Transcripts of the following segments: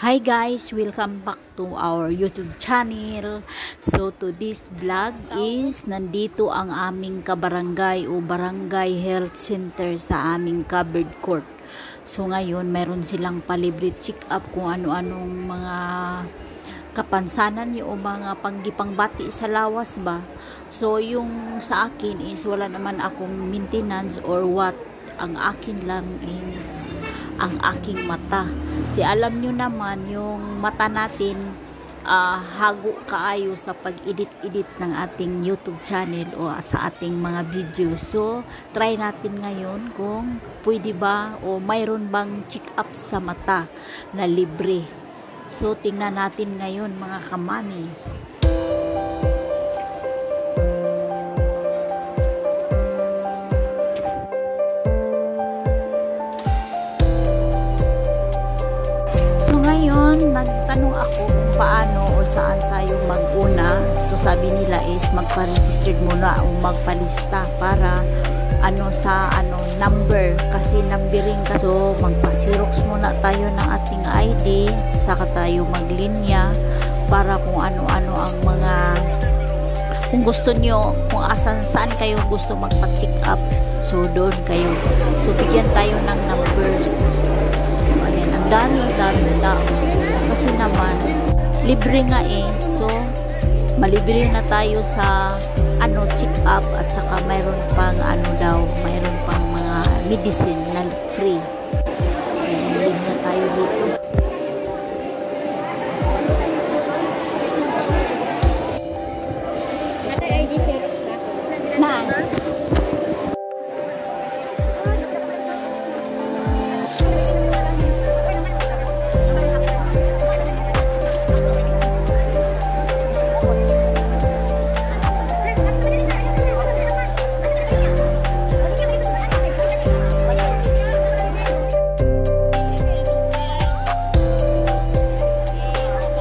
Hi guys, welcome back to our YouTube channel. So today's vlog is nandito ang aming kabarangay o barangay health center sa aming covered court. So ngayon meron silang palibre check up kung ano-anong mga kapansanan yung mga panggipangbati sa lawas ba. So yung sa akin is wala naman akong maintenance or what. Ang akin lang is ang aking mata. Si alam nyo naman yung mata natin hago kaayo sa pag-edit-edit ng ating YouTube channel o sa ating mga video. So try natin ngayon kung pwede ba o mayroon bang check up sa mata na libre. So tingnan natin ngayon mga kamami. Ngayon, nagtanong ako kung paano o saan tayo mag-una. So sabi nila is magpa-registered muna o magpalista para number kasi numbering ka. So magpa-xerox muna tayo ng ating ID, saka tayo maglinya para kung ano-ano ang mga kung gusto nyo, kung saan kayo gusto magpa-check up. So doon kayo. So bigyan tayo ng numbers. So ayan, ang daming tao. Kasi naman, libre nga eh. So, malibre na tayo sa check up at saka mayroon pang mayroon pang mga medicine na free. So ayan, libre tayo dito. Na.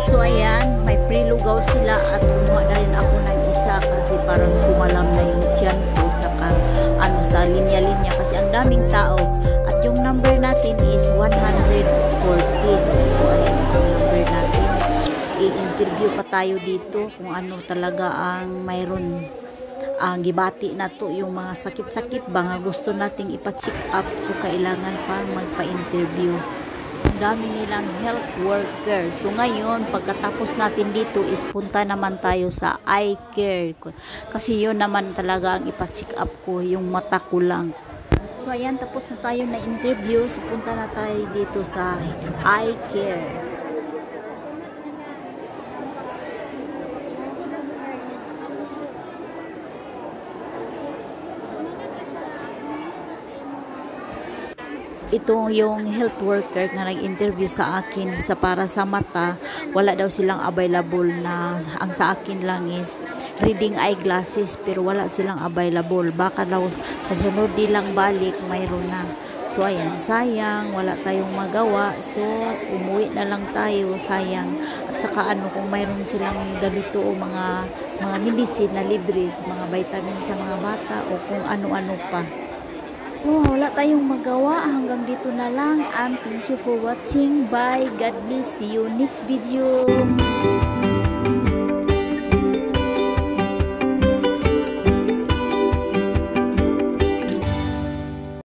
So ayan, may pre-lugaw sila at kumuha na rin ako ng isa kasi parang kumalam na yung tiyan ko sa linya-linya kasi ang daming tao at yung number natin is 114. So ayan yung number natin. I-interview pa tayo dito kung ano talaga ang mayroon. Ang gibati na to yung mga sakit-sakit ba nga gusto nating ipa-check up, so kailangan pa magpa-interview. Dami nilang health worker. So ngayon, pagkatapos natin dito is punta naman tayo sa eye care. Kasi yun naman talaga ang ipa-check up ko, yung mata ko lang. So ayan, tapos na tayo na interview. So punta na tayo dito sa eye care. Ito yung health worker na nag-interview sa akin sa para sa mata, wala daw silang available na, ang sa akin lang is reading eyeglasses pero wala silang available, baka daw sa sunod nilang balik mayroon na. So ayan, sayang, wala tayong magawa, so umuwi na lang tayo, sayang. At saka kung mayroon silang ganito o mga medicine na libre, mga vitamins sa mga bata o kung ano-ano pa. Wala tayong magawa, hanggang dito na lang, and thank you for watching. Bye, God bless, see you next video.